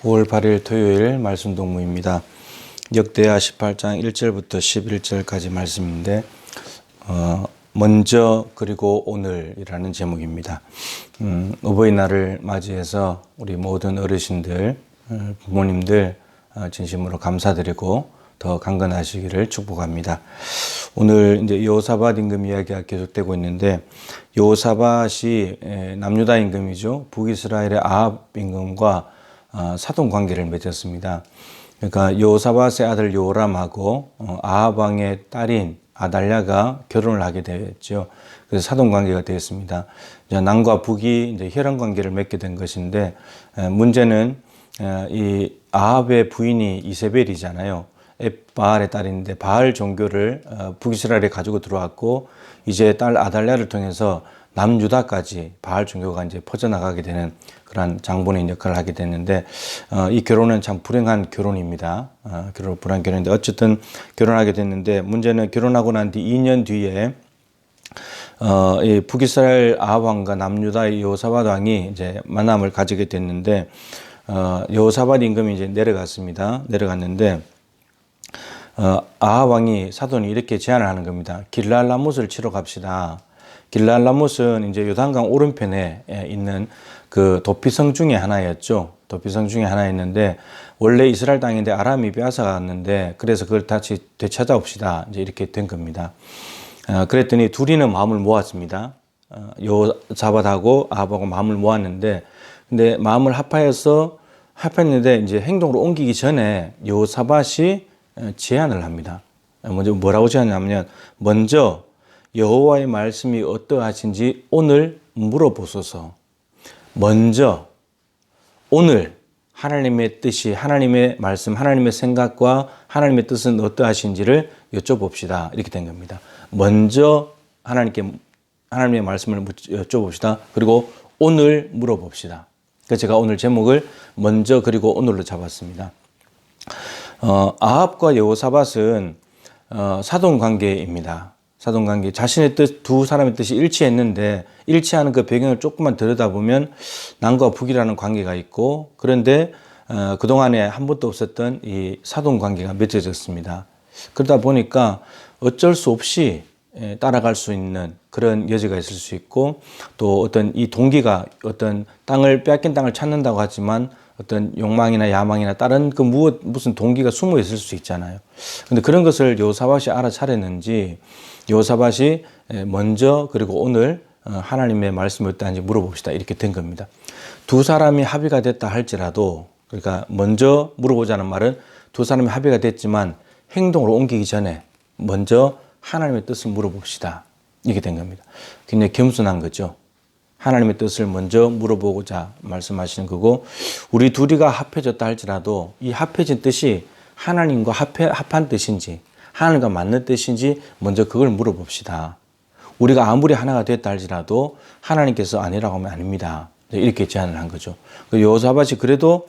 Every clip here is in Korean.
5월 8일 토요일 말씀 동무입니다. 역대하 18장 1절부터 11절까지 말씀인데 먼저 그리고 오늘이라는 제목입니다. 어버이날을 맞이해서 우리 모든 어르신들, 부모님들 진심으로 감사드리고 더 강건하시기를 축복합니다. 오늘 이제 여호사밧 임금 이야기가 계속되고 있는데, 여호사밧이 남유다 임금이죠. 북이스라엘의 아합 임금과 사돈 관계를 맺었습니다. 그러니까 여호사밧의 아들 요람하고 아합 왕의 딸인 아달랴가 결혼을 하게 되었죠. 그래서 사돈 관계가 되었습니다. 남과 북이 이제 혈연 관계를 맺게 된 것인데, 문제는 이 아합의 부인이 이세벨이잖아요. 바알의 딸인데 바알 종교를 북이스라엘에 가지고 들어왔고, 이제 딸 아달랴를 통해서 남유다까지 바알 종교가 이제 퍼져나가게 되는 그러한 장본인 역할을 하게 됐는데, 이 결혼은 참 불행한 결혼입니다. 불행한 결혼인데 어쨌든 결혼하게 됐는데, 문제는 결혼하고 난 뒤 2년 뒤에 이 북이스라엘 아합 왕과 남유다의 여호사밧 왕이 이제 만남을 가지게 됐는데, 여호사밧 임금이 이제 내려갔는데 아합 왕이 사돈이 이렇게 제안을 하는 겁니다. 길랄라못을 치러 갑시다. 길랄라못은 이제 요단강 오른편에 있는 그 도피성 중에 하나였죠. 도피성 중에 하나였는데, 원래 이스라엘 땅인데 아람이 빼앗아갔는데, 그래서 그걸 다시 되찾아옵시다. 이제 이렇게 된 겁니다. 그랬더니 둘이는 마음을 모았습니다. 여호사밧하고 아합하고 마음을 모았는데, 근데 마음을 합했는데 이제 행동으로 옮기기 전에 여호사밧이 제안을 합니다. 먼저 뭐라고 제안하냐면, 먼저 여호와의 말씀이 어떠하신지 오늘 물어보소서. 먼저 오늘 하나님의 뜻이, 하나님의 말씀, 하나님의 생각과 하나님의 뜻은 어떠하신지를 여쭤봅시다. 이렇게 된 겁니다. 먼저 하나님의 말씀을 여쭤봅시다. 그리고 오늘 물어봅시다. 그래서 제가 오늘 제목을 먼저 그리고 오늘로 잡았습니다. 아합과 여호사밧은 사돈 관계입니다. 사돈 관계, 자신의 뜻, 두 사람의 뜻이 일치했는데, 일치하는 그 배경을 조금만 들여다보면 남과 북이라는 관계가 있고, 그런데 그동안에 한 번도 없었던 이 사돈 관계가 맺어졌습니다. 그러다 보니까 어쩔 수 없이 따라갈 수 있는 그런 여지가 있을 수 있고, 또 어떤 이 동기가 어떤 빼앗긴 땅을 찾는다고 하지만 어떤 욕망이나 야망이나 다른 그 무슨 동기가 숨어 있을 수 있잖아요. 근데 그런 것을 여호사밧이 알아차렸는지, 여호사밧이 먼저 그리고 오늘 하나님의 말씀이 어떠한지 물어봅시다. 이렇게 된 겁니다. 두 사람이 합의가 됐다 할지라도, 그러니까 먼저 물어보자는 말은 두 사람이 합의가 됐지만 행동으로 옮기기 전에 먼저 하나님의 뜻을 물어봅시다. 이게 된 겁니다. 굉장히 겸손한 거죠. 하나님의 뜻을 먼저 물어보고자 말씀하시는 거고, 우리 둘이가 합해졌다 할지라도 이 합해진 뜻이 하나님과 합한 뜻인지, 하나님과 맞는 뜻인지 먼저 그걸 물어봅시다. 우리가 아무리 하나가 됐다 할지라도 하나님께서 아니라고 하면 아닙니다. 이렇게 제안을 한 거죠. 여호사밧이 그래도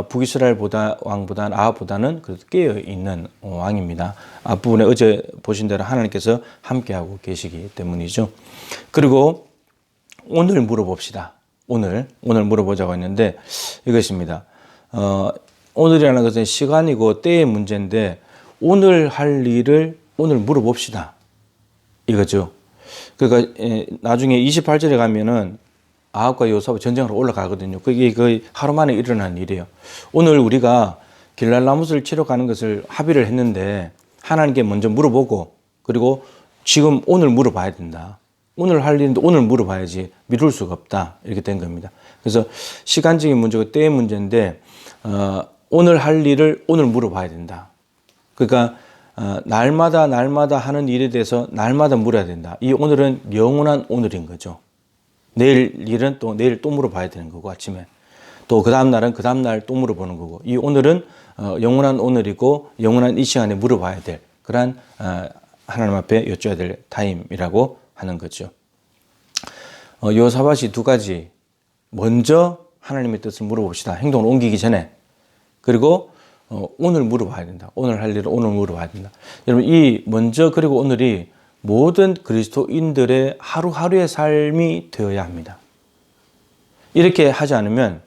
북이스라엘 왕보다는 아합보다는 그래도 깨어있는 왕입니다. 앞부분에 어제 보신 대로 하나님께서 함께하고 계시기 때문이죠. 그리고 오늘 물어봅시다. 오늘 물어보자고 했는데 이것입니다. 오늘이라는 것은 시간이고 때의 문제인데, 오늘 할 일을 오늘 물어봅시다. 이거죠. 그러니까 나중에 28절에 가면은 아합과 여호사밧 전쟁으로 올라가거든요. 그게 거의 하루 만에 일어난 일이에요. 오늘 우리가 길랄라못을 치러 가는 것을 합의를 했는데, 하나님께 먼저 물어보고, 그리고 지금 오늘 물어봐야 된다. 오늘 할 일인데 오늘 물어봐야지, 미룰 수가 없다. 이렇게 된 겁니다. 그래서 시간적인 문제고 때의 문제인데, 오늘 할 일을 오늘 물어봐야 된다. 그러니까 날마다 하는 일에 대해서 날마다 물어야 된다. 이 오늘은 영원한 오늘인 거죠. 내일 일은 또 내일 또 물어봐야 되는 거고, 아침에 또 그 다음 날은 그 다음 날 또 물어보는 거고, 이 오늘은 영원한 오늘이고 영원한 이 시간에 물어봐야 될 그러한 하나님 앞에 여쭤야 될 타임이라고 하는 거죠. 여호사밧이 두 가지, 먼저 하나님의 뜻을 물어봅시다. 행동을 옮기기 전에. 그리고 오늘 물어봐야 된다. 오늘 할 일을 오늘 물어봐야 된다. 여러분, 이 먼저 그리고 오늘이 모든 그리스도인들의 하루하루의 삶이 되어야 합니다. 이렇게 하지 않으면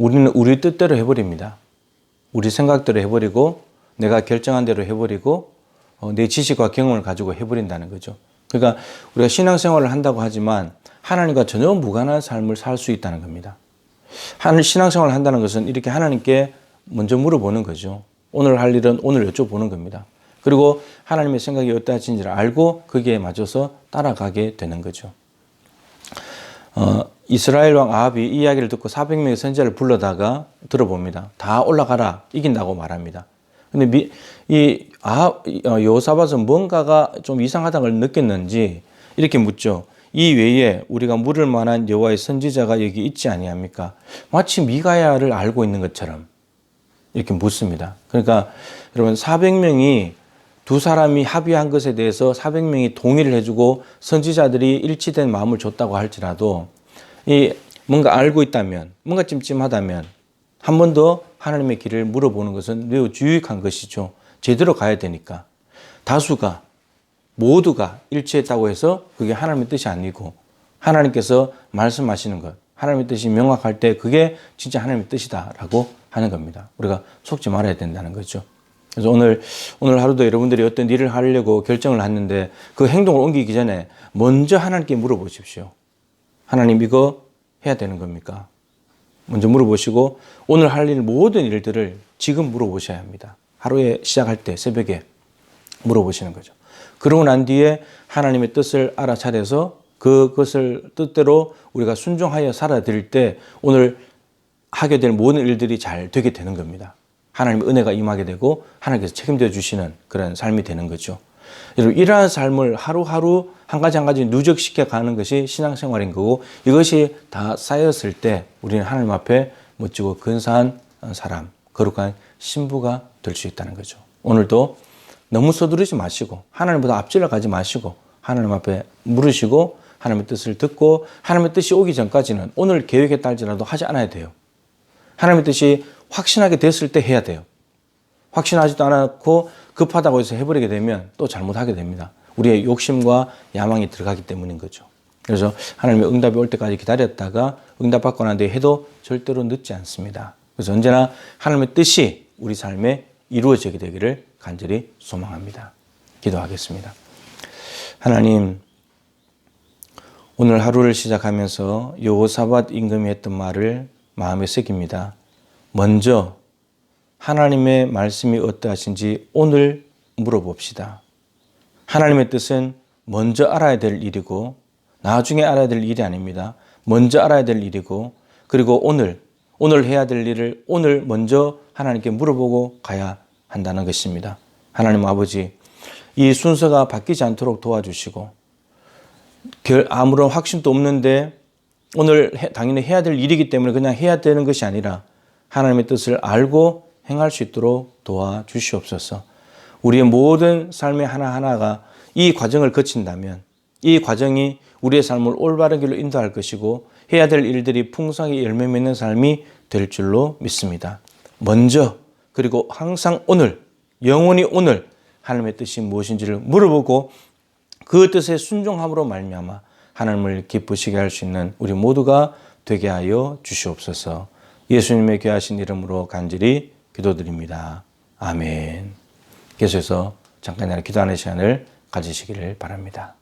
우리는 우리 뜻대로 해버립니다. 우리 생각대로 해버리고 내가 결정한 대로 해버리고 내 지식과 경험을 가지고 해버린다는 거죠. 그러니까 우리가 신앙생활을 한다고 하지만 하나님과 전혀 무관한 삶을 살 수 있다는 겁니다. 신앙생활을 한다는 것은 이렇게 하나님께 먼저 물어보는 거죠. 오늘 할 일은 오늘 여쭤보는 겁니다. 그리고 하나님의 생각이 어떠하신지를 알고 거기에 맞춰서 따라가게 되는 거죠. 이스라엘 왕 아합이 이 이야기를 듣고 400명의 선지자를 불러다가 들어봅니다. 다 올라가라, 이긴다고 말합니다. 근데 여호사밧은 뭔가가 좀 이상하다는 걸 느꼈는지 이렇게 묻죠. 이 외에 우리가 물을 만한 여호와의 선지자가 여기 있지 아니합니까? 마치 미가야를 알고 있는 것처럼 이렇게 묻습니다. 그러니까 여러분 400명이 두 사람이 합의한 것에 대해서 400명이 동의를 해주고 선지자들이 일치된 마음을 줬다고 할지라도 뭔가 알고 있다면, 뭔가 찜찜하다면 한 번 더 하나님의 길을 물어보는 것은 매우 유익한 것이죠. 제대로 가야 되니까. 다수가 모두가 일치했다고 해서 그게 하나님의 뜻이 아니고 하나님께서 말씀하시는 것, 하나님의 뜻이 명확할 때 그게 진짜 하나님의 뜻이다라고 하는 겁니다. 우리가 속지 말아야 된다는 거죠. 그래서 오늘 하루도 여러분들이 어떤 일을 하려고 결정을 했는데 그 행동을 옮기기 전에 먼저 하나님께 물어보십시오. 하나님 이거 해야 되는 겁니까? 먼저 물어보시고 오늘 할 일 모든 일들을 지금 물어보셔야 합니다. 하루에 시작할 때 새벽에 물어보시는 거죠. 그러고 난 뒤에 하나님의 뜻을 알아차려서 그것을 뜻대로 우리가 순종하여 살아드릴 때 오늘 하게 될 모든 일들이 잘 되게 되는 겁니다. 하나님의 은혜가 임하게 되고 하나님께서 책임져 주시는 그런 삶이 되는 거죠. 여러분 이러한 삶을 하루하루 한 가지 한 가지 누적시켜 가는 것이 신앙생활인 거고 이것이 다 쌓였을 때 우리는 하나님 앞에 멋지고 근사한 사람, 거룩한 신부가 될 수 있다는 거죠. 오늘도 너무 서두르지 마시고 하나님보다 앞질러 가지 마시고 하나님 앞에 물으시고 하나님의 뜻을 듣고 하나님의 뜻이 오기 전까지는 오늘 계획에 따르지라도 하지 않아야 돼요. 하나님의 뜻이 확신하게 됐을 때 해야 돼요. 확신하지도 않았고 급하다고 해서 해버리게 되면 또 잘못하게 됩니다. 우리의 욕심과 야망이 들어가기 때문인 거죠. 그래서 하나님의 응답이 올 때까지 기다렸다가 응답받고 난 뒤에 해도 절대로 늦지 않습니다. 그래서 언제나 하나님의 뜻이 우리 삶에 이루어지게 되기를 간절히 소망합니다. 기도하겠습니다. 하나님, 오늘 하루를 시작하면서 여호사밧 임금이 했던 말을 마음에 새깁니다. 먼저 하나님의 말씀이 어떠하신지 오늘 물어봅시다. 하나님의 뜻은 먼저 알아야 될 일이고 나중에 알아야 될 일이 아닙니다. 먼저 알아야 될 일이고 그리고 오늘 해야 될 일을 오늘 먼저 하나님께 물어보고 가야 한다는 것입니다. 하나님 아버지, 이 순서가 바뀌지 않도록 도와주시고 아무런 확신도 없는데 오늘 당연히 해야 될 일이기 때문에 그냥 해야 되는 것이 아니라 하나님의 뜻을 알고 행할 수 있도록 도와주시옵소서. 우리의 모든 삶의 하나하나가 이 과정을 거친다면 이 과정이 우리의 삶을 올바른 길로 인도할 것이고 해야 될 일들이 풍성하게 열매 맺는 삶이 될 줄로 믿습니다. 먼저 그리고 항상 오늘, 영원히 오늘 하나님의 뜻이 무엇인지를 물어보고 그 뜻에 순종함으로 말미암아 하나님을 기쁘시게 할 수 있는 우리 모두가 되게 하여 주시옵소서. 예수님의 귀하신 이름으로 간절히 기도드립니다. 아멘. 계속해서 잠깐이나마 기도하는 시간을 가지시기를 바랍니다.